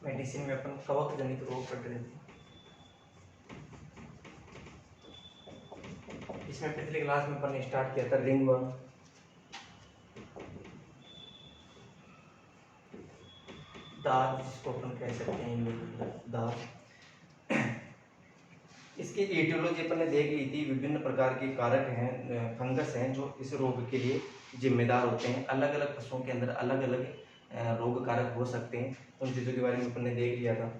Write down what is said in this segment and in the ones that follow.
Medicine में अपन कवक जनित रोग पढ़ रहे थे। इसमें पिछली क्लास में अपन ने स्टार्ट किया था रिंगवर्म, दाद जिसको अपन कह सकते हैं दाद। इसकी एटियोलॉजी अपन ने देख ली थी। विभिन्न प्रकार के कारक हैं, फंगस हैं जो इस रोग के लिए जिम्मेदार होते हैं। अलग अलग पशुओं के अंदर अलग अलग रोग कारक हो सकते हैं, उन चीज़ों के बारे में अपन ने देख लिया था।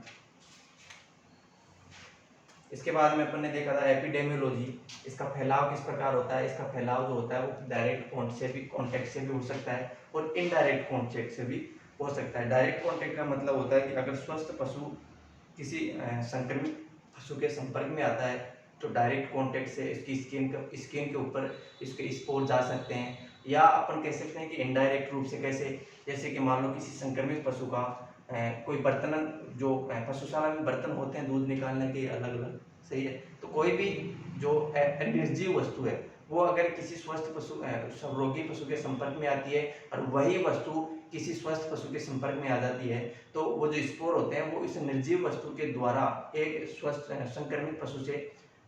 इसके बाद में अपन ने देखा था एपिडेमियोलॉजी, इसका फैलाव किस प्रकार होता है। इसका फैलाव जो होता है वो डायरेक्ट कॉन्टेक्ट से भी हो सकता है और इनडायरेक्ट कॉन्टेक्ट से भी हो सकता है। डायरेक्ट कॉन्टेक्ट का मतलब होता है कि अगर स्वस्थ पशु किसी संक्रमित पशु के संपर्क में आता है तो डायरेक्ट कॉन्टेक्ट से इसकी स्किन के ऊपर इसके स्पोर जा सकते हैं। या अपन कह सकते हैं कि इनडायरेक्ट रूप से कैसे, जैसे कि मान लो किसी संक्रमित पशु का कोई बर्तन, जो पशुशाला में बर्तन होते हैं दूध निकालने के अलग अलग, सही है, तो कोई भी जो निर्जीव वस्तु है वो अगर किसी स्वस्थ पशु रोगी पशु के संपर्क में आती है और वही वस्तु किसी स्वस्थ पशु के संपर्क में आ जाती है तो वो जो स्पोर होते हैं वो इस निर्जीव वस्तु के द्वारा एक स्वस्थ संक्रमित पशु से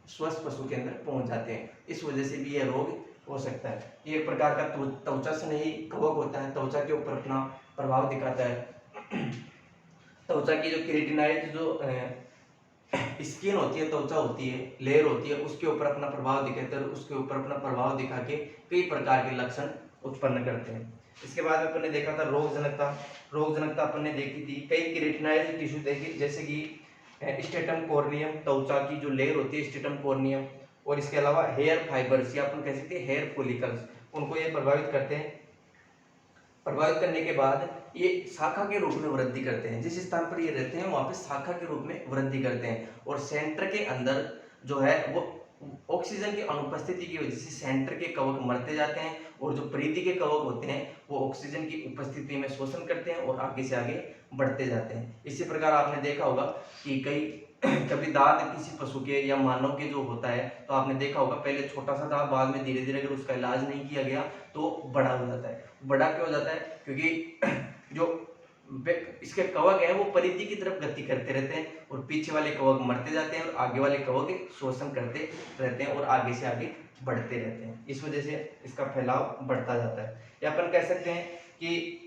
स्वस्थ पशु के अंदर पहुंच जाते हैं। इस वजह से भी यह रोग हो सकता है। ये एक प्रकार का त्वचा स्नेही कवक होता है, त्वचा के ऊपर अपना प्रभाव दिखाता है। त्वचा की जो केराटिनाइज जो स्किन होती है, त्वचा होती है, लेयर होती है, उसके ऊपर अपना प्रभाव दिखाते हैं और उसके ऊपर अपना प्रभाव दिखा के कई प्रकार के लक्षण उत्पन्न करते हैं। इसके बाद अपन ने देखा था रोगजनकता। रोगजनकता अपन ने देखी थी, कई केराटिनाइज टिश्यू देखी, जैसे कि स्टेटम कॉर्नियम, त्वचा की जो लेयर होती है स्टेटम कॉर्नियम, और इसके अलावा हेयर फाइबर्स या अपन कह सकते हैं हेयर फॉलिकल्स, उनको ये प्रभावित करते हैं। प्रभावित करने के बाद ये शाखा के रूप में वृद्धि करते हैं। जिस स्थान पर ये रहते हैं वहां पे शाखा के रूप में वृद्धि करते हैं और सेंटर के अंदर जो है वो ऑक्सीजन की अनुपस्थिति की वजह से सेंटर के कवक मरते जाते हैं और जो परिधि के कवक होते हैं वो ऑक्सीजन की उपस्थिति में शोषण करते हैं और आगे से आगे बढ़ते जाते हैं। इसी प्रकार आपने देखा होगा कि कई कभी दांत किसी पशु के या मानव के जो होता है तो आपने देखा होगा पहले छोटा सा था, बाद में धीरे धीरे अगर उसका इलाज नहीं किया गया तो बड़ा हो जाता है। बड़ा क्यों हो जाता है? क्योंकि जो इसके कवक है वो परिधि की तरफ गति करते रहते हैं और पीछे वाले कवक मरते जाते हैं और आगे वाले कवक शोषण करते रहते हैं और आगे से आगे बढ़ते रहते हैं। इस वजह से इसका फैलाव बढ़ता जाता है। या अपन कह सकते हैं कि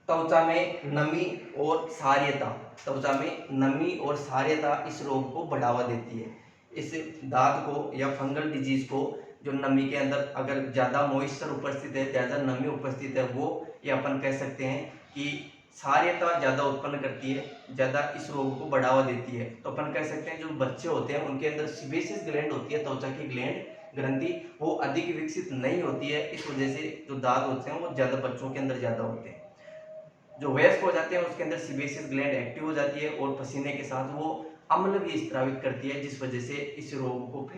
त्वचा में नमी और क्षारीयता, त्वचा में नमी और क्षारीयता इस रोग को बढ़ावा देती है। इस दाद को या फंगल डिजीज को जो नमी के अंदर अगर ज़्यादा मॉइस्चर उपस्थित है, ज़्यादा नमी उपस्थित है, वो ये अपन कह सकते हैं कि क्षारीयता ज़्यादा उत्पन्न करती है, ज़्यादा इस रोग को बढ़ावा देती है। तो अपन कह सकते हैं जो बच्चे होते हैं उनके अंदर सीबेसियस ग्लैंड होती है, त्वचा की ग्रंथि, वो अधिक विकसित नहीं होती है। इस वजह से जो दाद होते हैं वो ज़्यादा बच्चों के अंदर ज़्यादा होते हैं। जो वयस्क हो जाते हैं उसके अंदर सीबेसियस ग्लैंड एक्टिव हो जाती है और पसीने के साथ वो अम्ल भी स्रावित करती है, जिस वजह से इस रोग को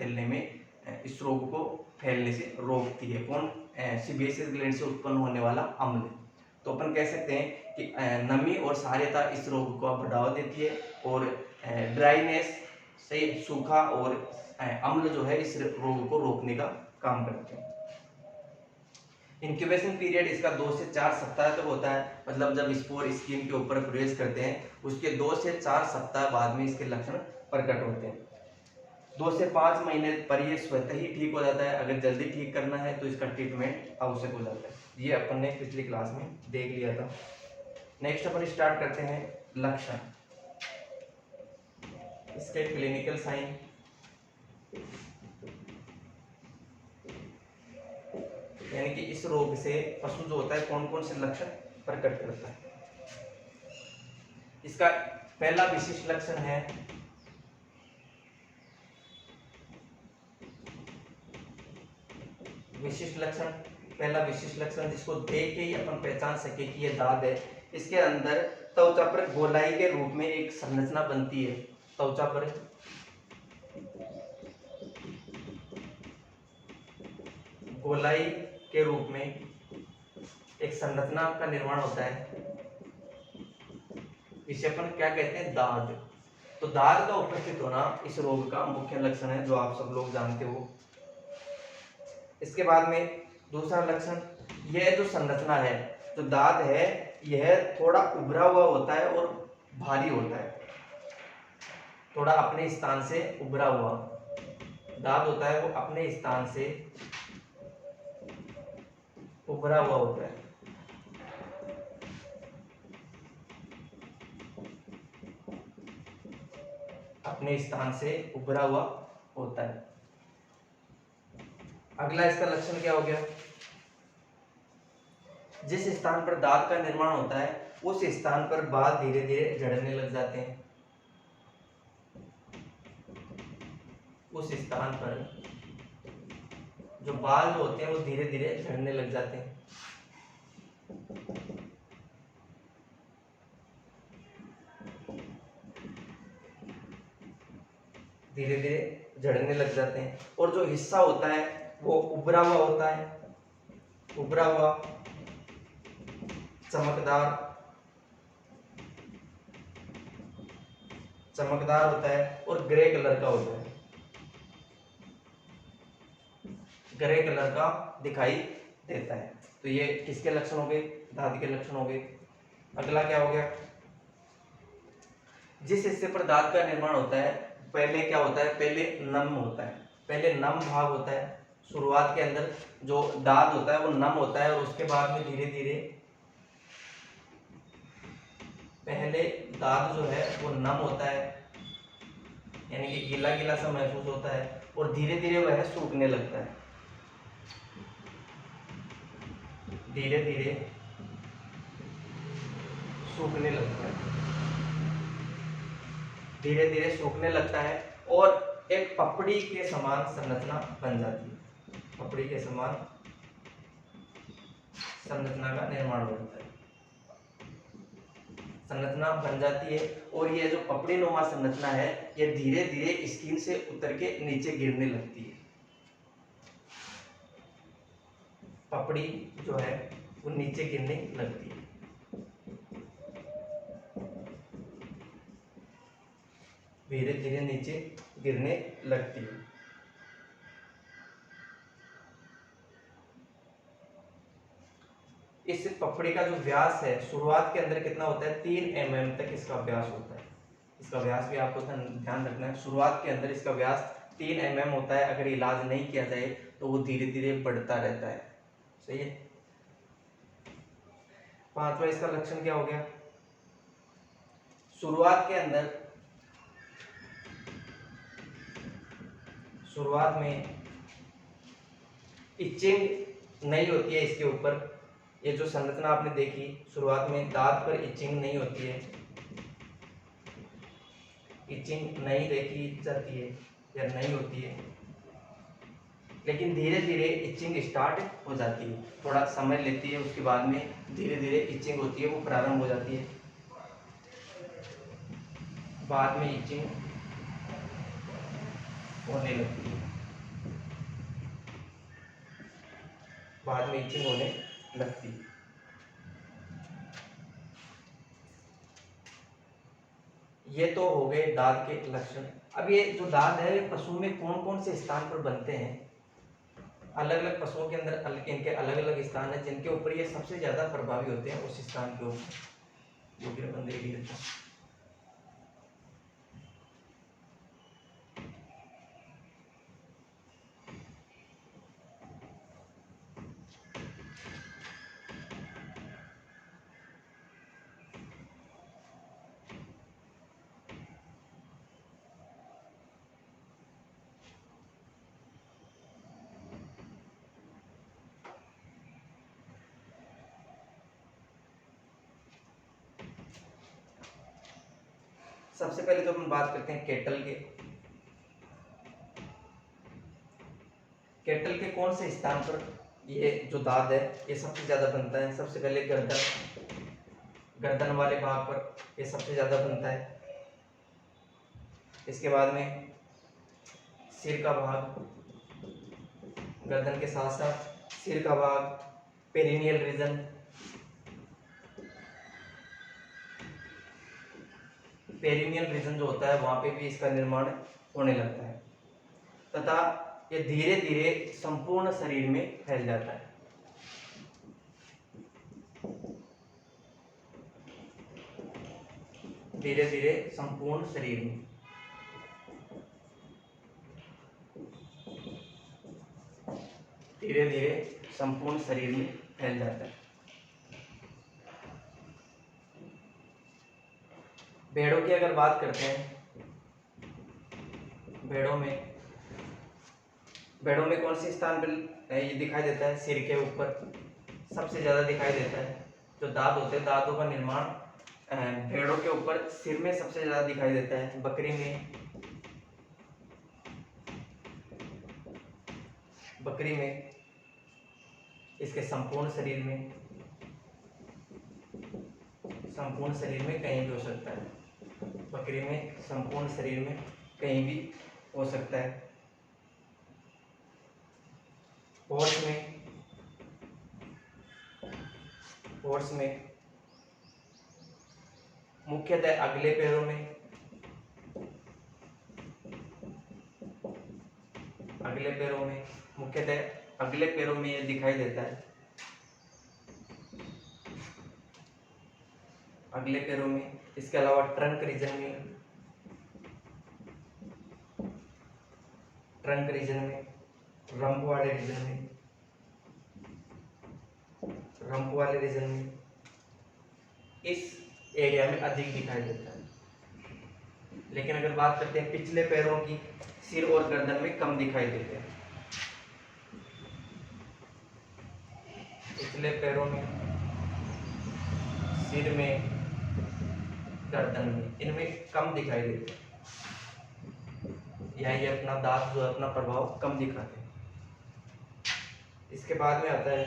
फैलने से रोकती है। कौन? सीबेसियस ग्लैंड से उत्पन्न होने वाला अम्ल। तो अपन कह सकते हैं कि नमी और क्षारीयता इस रोग को बढ़ावा देती है और ड्राइनेस से सूखा और अम्ल जो है इस रोग को रोकने का काम करते हैं। इंक्यूबेशन पीरियड इसका 2 से 4 सप्ताह तक होता है। मतलब जब स्पोर स्किन के ऊपर प्रवेश करते हैं उसके 2 से 4 सप्ताह बाद में इसके लक्षण प्रकट होते हैं। 2 से 5 महीने पर ये स्वतः ही ठीक हो जाता है। अगर जल्दी ठीक करना है तो इसका ट्रीटमेंट आवश्यक हो जाता है। ये अपन ने पिछली क्लास में देख लिया था। नेक्स्ट अपन स्टार्ट करते हैं लक्षण, इसके क्लिनिकल साइन। यानी कि इस रोग से पशु जो होता है कौन कौन से लक्षण प्रकट करता है। इसका पहला विशिष्ट लक्षण है पहला विशिष्ट लक्षण जिसको देख के ही अपन पहचान सके कि ये दाद है। इसके अंदर त्वचा पर गोलाई के रूप में एक संरचना बनती है। त्वचा पर गोलाई के रूप में एक संरचना का निर्माण होता है, इसे अपन क्या कहते हैं? दाद। तो दाद का उपस्थित होना इस रोग का मुख्य लक्षण है जो आप सब लोग जानते हो। इसके बाद में दूसरा लक्षण, यह जो संरचना है, जो दाद है, यह थोड़ा उभरा हुआ होता है और भारी होता है, थोड़ा अपने स्थान से उभरा हुआ दांत होता है, वो अपने स्थान से उभरा हुआ होता है। अपने स्थान से उभरा हुआ होता है। अगला इसका लक्षण क्या हो गया? जिस स्थान पर दांत का निर्माण होता है उस स्थान पर बाल धीरे धीरे झड़ने लग जाते हैं। उस स्थान पर जो बाल जो होते हैं वो धीरे धीरे झड़ने लग जाते हैं। धीरे धीरे झड़ने लग जाते हैं और जो हिस्सा होता है वो उभरा हुआ होता है, उभरा हुआ, चमकदार चमकदार होता है और ग्रे कलर का होता है, ग्रे कलर का दिखाई देता है। तो ये किसके लक्षण हो गए? दांत के लक्षण हो गए। अगला क्या हो गया? जिस हिस्से पर दांत का निर्माण होता है पहले क्या होता है? पहले नम होता है, पहले नम भाग होता है। शुरुआत के अंदर जो दांत होता है वो नम होता है और उसके बाद में धीरे धीरे पहले दांत जो है वो नम होता है, यानी कि गीला गीला सा महसूस होता है और धीरे धीरे वह सूखने लगता है। धीरे धीरे सूखने लगता है, धीरे धीरे सूखने लगता है और एक पपड़ी के समान संरचना बन जाती है। पपड़ी के समान संरचना का निर्माण हो जाता है, संरचना बन जाती है और ये जो पपड़ी नुमा संरचना है ये धीरे धीरे स्किन से उतर के नीचे गिरने लगती है। पपड़ी जो है वो नीचे गिरने लगती है, धीरे धीरे नीचे गिरने लगती है। इस पपड़ी का जो व्यास है शुरुआत के अंदर कितना होता है? 3 mm तक इसका व्यास होता है। इसका व्यास भी आपको ध्यान रखना है। शुरुआत के अंदर इसका व्यास 3 mm होता है। अगर इलाज नहीं किया जाए तो वो धीरे धीरे बढ़ता रहता है। सही है। पांचवा इसका लक्षण क्या हो गया? शुरुआत के अंदर, शुरुआत में इचिंग नहीं होती है इसके ऊपर। ये जो संरचना आपने देखी शुरुआत में दांत पर इचिंग नहीं होती है, इचिंग नहीं देखी जाती है या नहीं होती है, लेकिन धीरे धीरे इचिंग स्टार्ट हो जाती है। थोड़ा समय लेती है, उसके बाद में धीरे धीरे इचिंग होती है, वो प्रारंभ हो जाती है। बाद में इचिंग होने लगती है, बाद में इचिंग होने लगती है। ये तो हो गए दांत के लक्षण। अब ये जो दांत है पशु में कौन कौन से स्थान पर बनते हैं? अलग अलग पशुओं के अंदर इनके अलग अलग स्थान है जिनके ऊपर ये सबसे ज्यादा प्रभावी होते हैं। उस स्थान के ऊपर जो कि अपन देख लेते हैं। सबसे पहले तो हम बात करते हैं केटल के। केटल के कौन से स्थान पर ये जो दांत है ये सबसे ज्यादा बनता है? सबसे पहले गर्दन, गर्दन वाले भाग पर ये सबसे ज्यादा बनता है। इसके बाद में सिर का भाग, गर्दन के साथ साथ सिर का भाग, पेरिनियल रीजन, पेरिनियल रीजन जो होता है वहां पे भी इसका निर्माण होने लगता है तथा ये धीरे धीरे संपूर्ण शरीर में फैल जाता है। धीरे धीरे संपूर्ण शरीर में। धीरे धीरे संपूर्ण शरीर में फैल जाता है। भेड़ों की अगर बात करते हैं, भेड़ों में कौन से स्थान पर ये दिखाई देता है? सिर के ऊपर सबसे ज्यादा दिखाई देता है। जो दांत होते हैं, दांतों का निर्माण भेड़ों के ऊपर सिर में सबसे ज्यादा दिखाई देता है। बकरी में इसके संपूर्ण शरीर में कहीं भी हो सकता है। बकरी में संपूर्ण शरीर में कहीं भी हो सकता है। हॉर्स में मुख्यतः अगले पैरों में ये दिखाई देता है। अगले पैरों में, इसके अलावा ट्रंक रीजन में, रंप वाले रीजन में इस एरिया में अधिक दिखाई देता है। लेकिन अगर बात करते हैं पिछले पैरों की, सिर और गर्दन में कम दिखाई देते हैं। पिछले पैरों में, सिर में, गर्दन में, इनमें कम दिखाई देते हैं। ये अपना दांत जो अपना प्रभाव कम दिखाते हैं। इसके बाद में आता है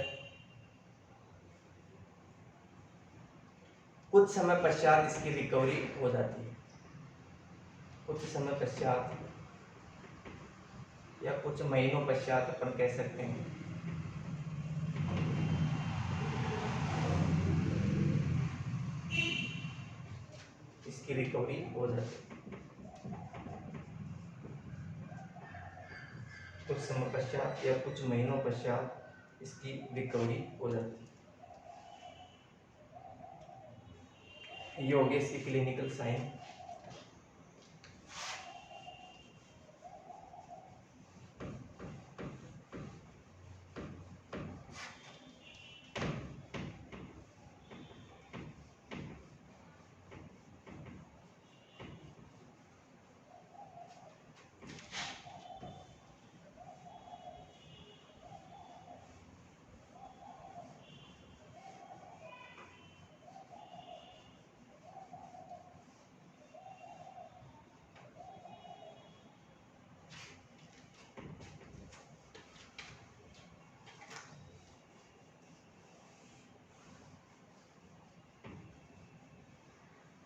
कुछ समय पश्चात इसकी रिकवरी हो जाती है। कुछ समय पश्चात या कुछ महीनों पश्चात अपन कह सकते हैं, इसकी रिकवरी हो जाती है। कुछ समय पश्चात या कुछ महीनों पश्चात इसकी रिकवरी हो जाती है। ये हो गया इसकी क्लिनिकल साइन।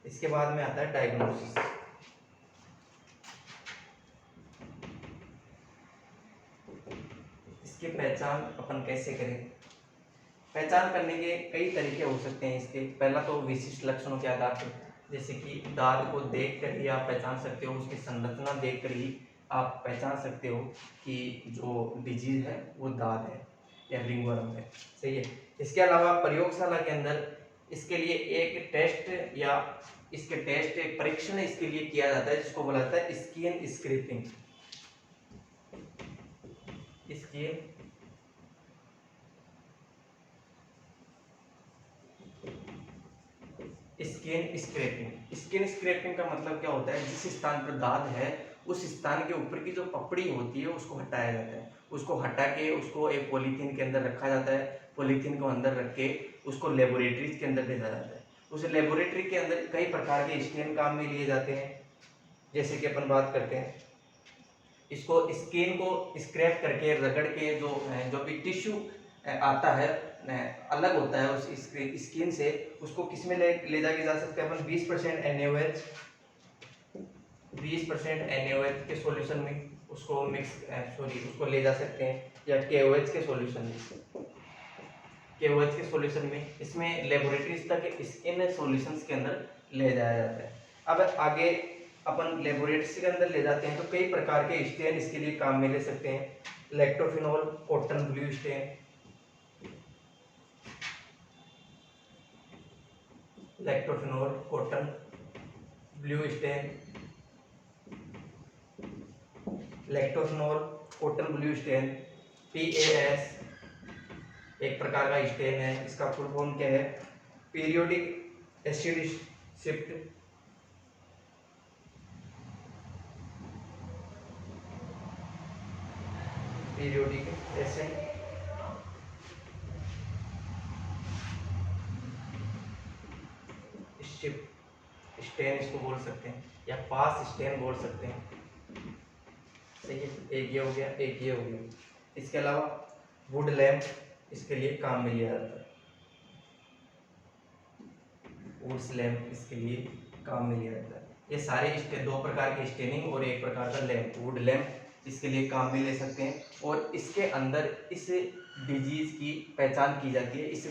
इसके बाद में आता है डायग्नोसिस। इसकी पहचान अपन कैसे करें? पहचान करने के कई तरीके हो सकते हैं इसके। पहला तो विशिष्ट लक्षणों के आधार पर, जैसे कि दांत को देखकर ही आप पहचान सकते हो, उसकी संरचना देखकर ही आप पहचान सकते हो कि जो डिजीज है वो दांत है या रिंगवर्म है। सही है। इसके अलावा प्रयोगशाला के अंदर इसके लिए एक टेस्ट या इसके टेस्ट एक परीक्षण इसके लिए किया जाता है, जिसको बोला जाता है स्किन स्क्रैपिंग। स्किन स्क्रैपिंग का मतलब क्या होता है? जिस स्थान पर दाग है उस स्थान के ऊपर की जो पपड़ी होती है उसको हटाया जाता है। उसको हटा के उसको एक पॉलीथीन के अंदर रखा जाता है। पॉलीथीन को अंदर रख के उसको लेबोरेटरीज के अंदर भेजा जाता है। उस लेबोरेटरी के अंदर कई प्रकार के स्टेन काम में लिए जाते हैं। जैसे कि अपन बात करते हैं, इसको स्किन को स्क्रैप करके रगड़ के जो भी टिश्यू आता है अलग होता है उस स्किन से, उसको किस में ले जाके जा सकते हैं अपन? 20% NaOH के सॉल्यूशन में उसको उसको ले जा सकते हैं, या KOH के सॉल्यूशन में इसमें लेबोरेटरीज तक स्किन सॉल्यूशंस के अंदर ले जाया जाता है। अब आगे अपन लेबोरेटरी के अंदर ले जाते हैं तो कई प्रकार के स्टेन इसके लिए काम में ले सकते हैं। Lactophenol cotton blue stain, blue stain, lactophenol cotton blue stain, PAS एक प्रकार का स्टेन है, इसका फुल फॉर्म क्या है? Periodic acid shift, periodic acid shift stain इसको बोल सकते हैं, या पास स्टेन बोल सकते हैं। सही है, एक ये हो गया, एक ये हो गया। इसके अलावा वुड लैम्प इसके लिए काम में लिया जाता है, वुड्स लैम्प इसके लिए काम में लिया जाता है। ये सारे दो प्रकार के स्टेनिंग और एक प्रकार का लैम्प, वुड लैम्प इसके लिए काम में ले सकते हैं। और इसके अंदर इस डिजीज की पहचान की जाती है, इस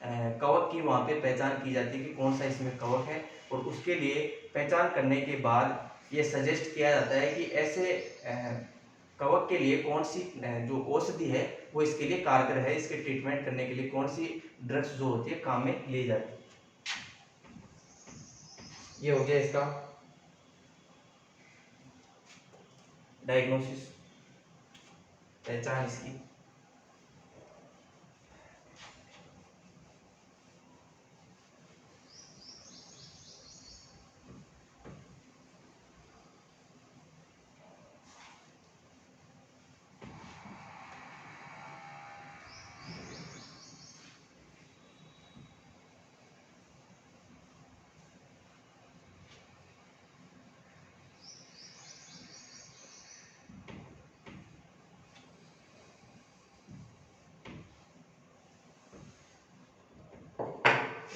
कवक की वहाँ पे पहचान की जाती है कि कौन सा इसमें कवक है, और उसके लिए पहचान करने के बाद ये सजेस्ट किया जाता है कि ऐसे कवक के लिए कौन सी जो औषधि है वो इसके लिए कारगर है, इसके ट्रीटमेंट करने के लिए कौन सी ड्रग्स जो होती है काम में ली जाती है। ये हो गया इसका डायग्नोसिस, पहचान इसकी।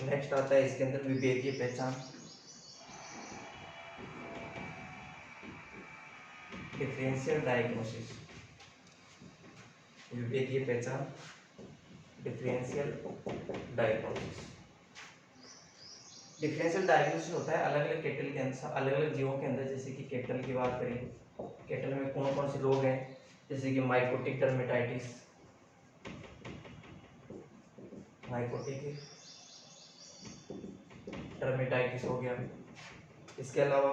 नेक्स्ट आता है इसके अंदर विभेदीय पहचान, डिफरेंशियल डायग्नोसिस, विभेदीय पहचान, डिफरेंशियल डायग्नोसिस। डिफरेंशियल डायग्नोसिस होता है अलग अलग केटल के अंदर, अलग अलग जीवों के अंदर। जैसे कि केटल की बात करें, केटल में कौन कौन से रोग हैं, जैसे कि माइकोटिक डर्मेटाइटिस, माइकोटिक डर्मेटाइटिस हो गया। इसके अलावा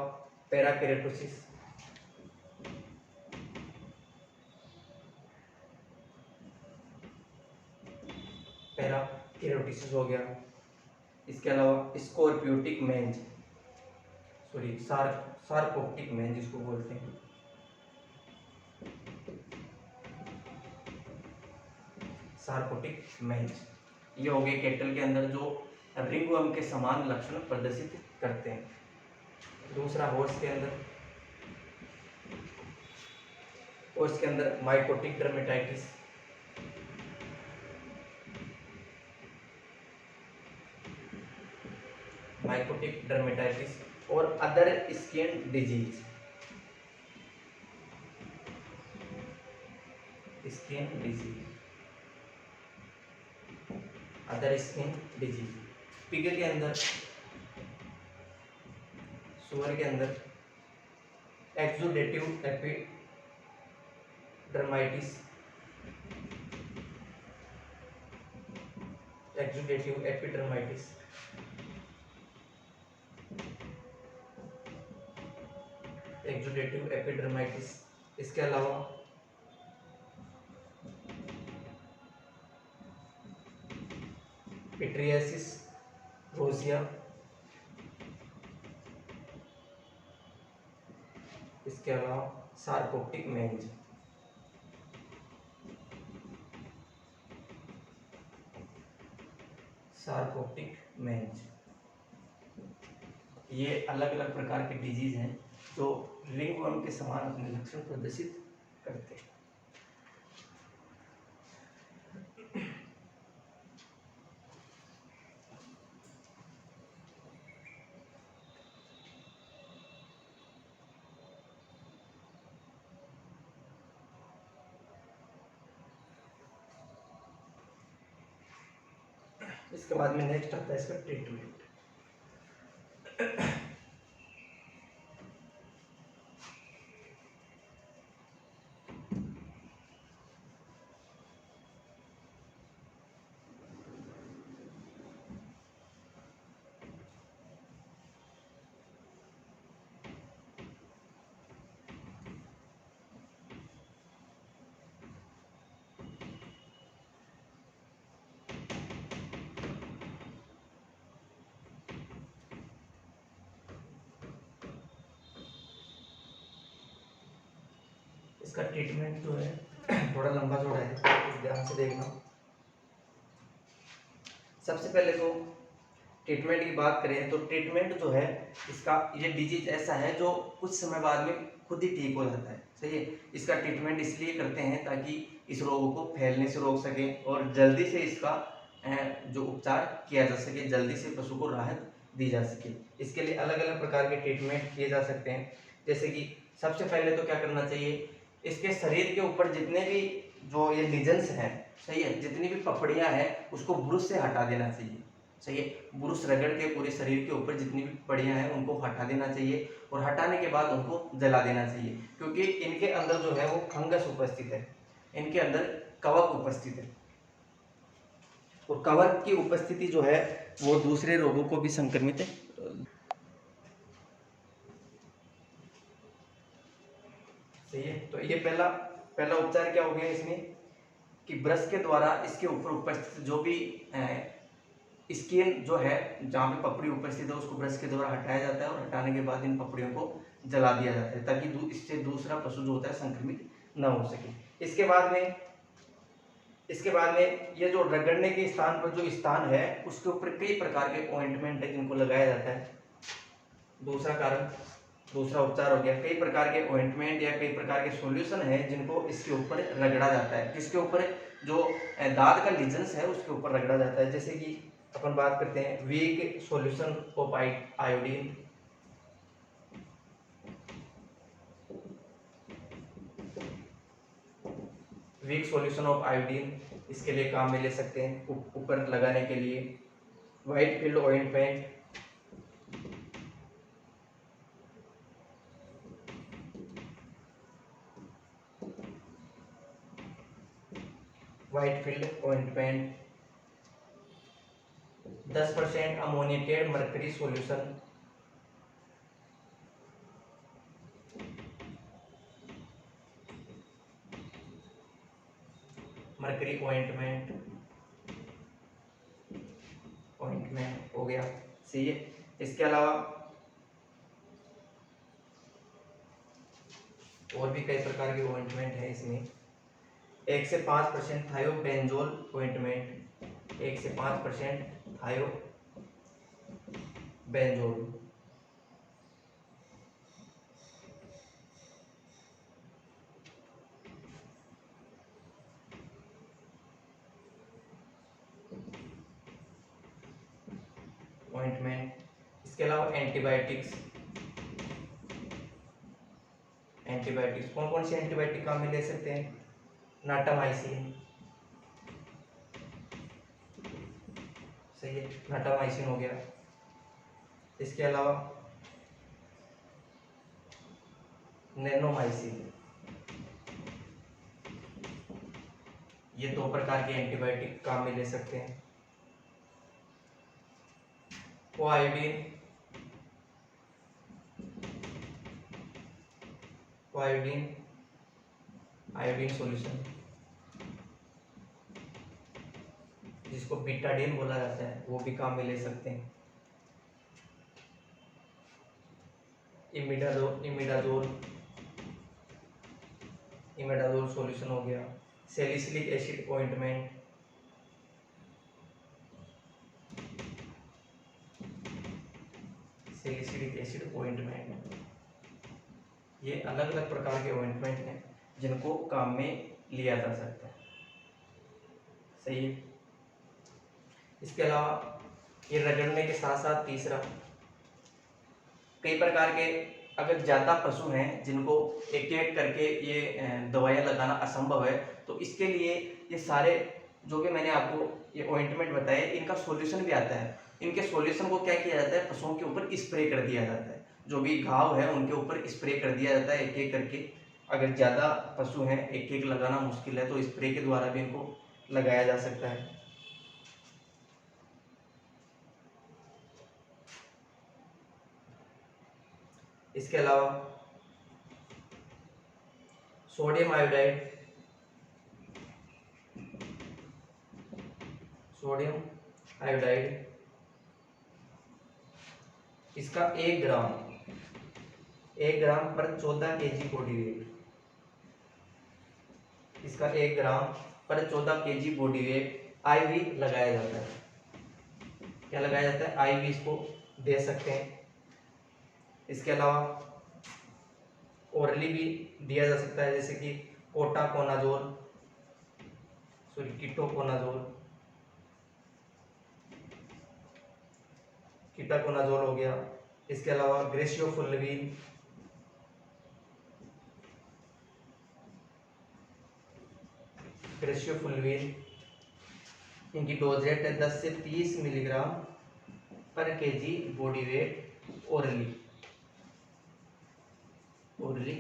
पैराकेरेटोसिस, पैराकेरेटोसिस हो गया। इसके अलावा स्कॉर्पियोटिक मेंज, सॉरी सार्कोप्टिक मेंज जिसको बोलते हैं, सार्कोटिक मेंज। ये हो गए केटल के अंदर जो रिंगवर्म के समान लक्षण प्रदर्शित करते हैं। दूसरा हॉर्स के अंदर, हॉर्स के अंदर माइकोटिक डर्मेटाइटिस, माइकोटिक डर्मेटाइटिस और other skin disease, skin disease, other skin disease. Pig के अंदर, सुअर के अंदर एक्सुडेटिव एपिडर्माइटिस, एक्सुडेटिव एपिडर्माइटिस, एक्सुडेटिव एपिडर्माइटिस। इसके अलावा पिट्रियासिस रोजिया, इसके अलावा सार्कोप्टिक मेंज। सार्कोप्टिक मेंज ये अलग अलग प्रकार के डिजीज हैं जो रिंगवर्म के समान अपने लक्षण प्रदर्शित करते हैं। इसके बाद में नेक्स्ट आता है इसका ट्रीटमेंट। इसका ट्रीटमेंट जो है थोड़ा लंबा चौड़ा है, तो ध्यान से देखना। सबसे पहले तो ट्रीटमेंट की बात करें तो ट्रीटमेंट जो है इसका, ये डिजीज ऐसा है जो कुछ समय बाद में खुद ही ठीक हो जाता है, सही है। इसका ट्रीटमेंट इसलिए करते हैं ताकि इस रोग को फैलने से रोक सकें और जल्दी से इसका जो उपचार किया जा सके, जल्दी से पशु को राहत दी जा सके। इसके लिए अलग अलग प्रकार के ट्रीटमेंट किए जा सकते हैं। जैसे कि सबसे पहले तो क्या करना चाहिए, इसके शरीर के ऊपर जितने भी जो ये लीजन्स हैं, सही है, जितनी भी पपड़ियां हैं उसको ब्रुश से हटा देना चाहिए, सही है। ब्रुश रगड़ के पूरे शरीर के ऊपर जितनी भी पपड़ियां हैं उनको हटा देना चाहिए और हटाने के बाद उनको जला देना चाहिए, क्योंकि इनके अंदर जो है वो फंगस उपस्थित है, इनके अंदर कवक उपस्थित है और कवक की उपस्थिति जो है वो दूसरे रोगों को भी संक्रमित है। सही है, तो ये पहला उपचार क्या हो गया इसमें कि ब्रश के द्वारा इसके ऊपर उपस्थित जो भी स्किन जो है जहाँ पे पपड़ी उपस्थित है उसको ब्रश के द्वारा हटाया जाता है और हटाने के बाद इन पपड़ियों को जला दिया जाता है ताकि इससे दूसरा पशु जो होता है संक्रमित न हो सके। इसके बाद में ये जो रगड़ने के स्थान पर जो स्थान है उसके ऊपर कई प्रकार के ऑइंटमेंट है जिनको लगाया जाता है। दूसरा उपचार हो गया, कई प्रकार के ऑइंटमेंट या कई प्रकार के सॉल्यूशन है जिनको इसके ऊपर रगड़ा जाता है। किसके ऊपर, जो दांत का लीजन्स है उसके ऊपर रगड़ा जाता है। जैसे कि अपन बात करते हैं weak solution of iodine, weak solution of iodine इसके लिए काम में ले सकते हैं ऊपर लगाने के लिए। White field ointment, white field ointment 10% ammoniated mercury solution, mercury ointment हो गया, सही है। इसके अलावा और भी कई प्रकार के ऑइंटमेंट है इसमें। 1 से 5% थायोबेंजोल ऑइंटमेंट, 1 से 5% थायोबेंजोल, ऑइंटमेंट। इसके अलावा एंटीबायोटिक्स कौन कौन सी एंटीबायोटिक काम में ले सकते हैं, नाटामाइसिन, सही है, नाटामाइसिन हो गया। इसके अलावा नैनोमाइसिन, ये 2 प्रकार के एंटीबायोटिक काम में ले सकते हैं। आयोडीन सॉल्यूशन जिसको बीटाडीन बोला जाता है वो भी काम में ले सकते हैं। इमिडाजोल सॉल्यूशन हो गया। सैलिसिलिक एसिड ऑइंटमेंट, ये अलग अलग प्रकार के ऑइंटमेंट हैं जिनको काम में लिया जा सकता है, सही है। इसके अलावा ये रगड़ने के साथ साथ तीसरा, कई प्रकार के अगर ज़्यादा पशु हैं जिनको एक एक करके ये दवाइयाँ लगाना असंभव है, तो इसके लिए ये सारे जो भी मैंने आपको ये ऑइंटमेंट बताए इनका सॉल्यूशन भी आता है। इनके सॉल्यूशन को क्या किया जाता है, पशुओं के ऊपर स्प्रे कर दिया जाता है। जो भी घाव है उनके ऊपर स्प्रे कर दिया जाता है एक एक करके। अगर ज़्यादा पशु हैं, एक एक लगाना मुश्किल है, तो स्प्रे के द्वारा भी इनको लगाया जा सकता है। इसके अलावा सोडियम आयोडाइड इसका 1 ग्राम पर 14 kg बॉडी वेट, इसका 1 ग्राम पर 14 kg बॉडी वेट आईवी लगाया जाता है। क्या लगाया जाता है? आईवी इसको दे सकते हैं। इसके अलावा ओरली भी दिया जा सकता है, जैसे कि कीटाकोनाजोल हो गया। इसके अलावा ग्रेशियोफुल्विन, इनकी डोज रेट है 10 से 30 मिलीग्राम पर केजी बॉडी वेट ओरली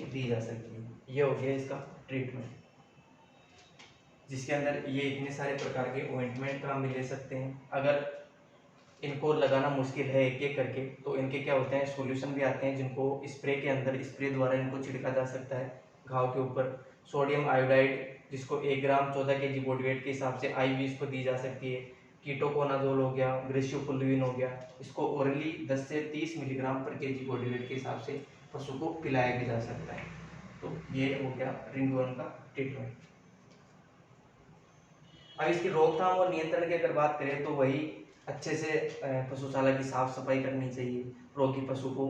दी जा सकती है। ये हो गया इसका ट्रीटमेंट, जिसके अंदर ये इतने सारे प्रकार के ऑइंटमेंट का हम ले सकते हैं। अगर इनको लगाना मुश्किल है एक एक करके, तो इनके क्या होते हैं, सॉल्यूशन भी आते हैं जिनको स्प्रे के अंदर स्प्रे द्वारा इनको छिड़का जा सकता है घाव के ऊपर। सोडियम आयोडाइड, जिसको 1 ग्राम 14 kg बॉडी वेट के हिसाब से आईवी इसको दी जा सकती है। कीटोकोनाजोल हो गया, ग्रेशियोफुल्विन हो गया, इसको ओरली 10 से 30 मिलीग्राम पर केजी बॉडी वेट के हिसाब से पशु को पिलाया भी जा सकता है। तो ये हो गया रिंगवर्म का ट्रीटमेंट। अब इसकी रोकथाम और नियंत्रण की अगर बात करें, तो वही अच्छे से पशुशाला की साफ सफाई करनी चाहिए। रोगी पशु को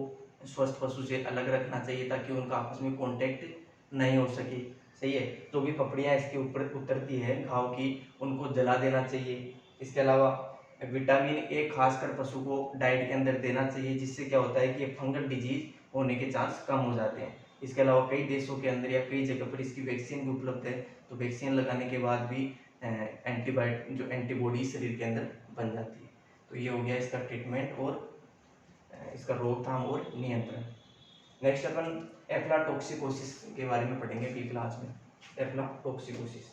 स्वस्थ पशु से अलग रखना चाहिए ताकि उनका आपस में कांटेक्ट नहीं हो सके। सही है। जो भी पपड़ियाँ इसके ऊपर उतरती है घाव की, उनको जला देना चाहिए। इसके अलावा विटामिन ए खासकर पशु को डाइट के अंदर देना चाहिए, जिससे क्या होता है कि फंगल डिजीज होने के चांस कम हो जाते हैं। इसके अलावा कई देशों के अंदर या कई जगह पर इसकी वैक्सीन भी उपलब्ध है, तो वैक्सीन लगाने के बाद भी एंटीबॉडी शरीर के अंदर बन जाती है। तो ये हो गया इसका ट्रीटमेंट और इसका रोकथाम और नियंत्रण। नेक्स्ट अपन एफ्लाटॉक्सिकोसिस के बारे में पढ़ेंगे अगली क्लास में। एफ्लाटॉक्सिकोसिस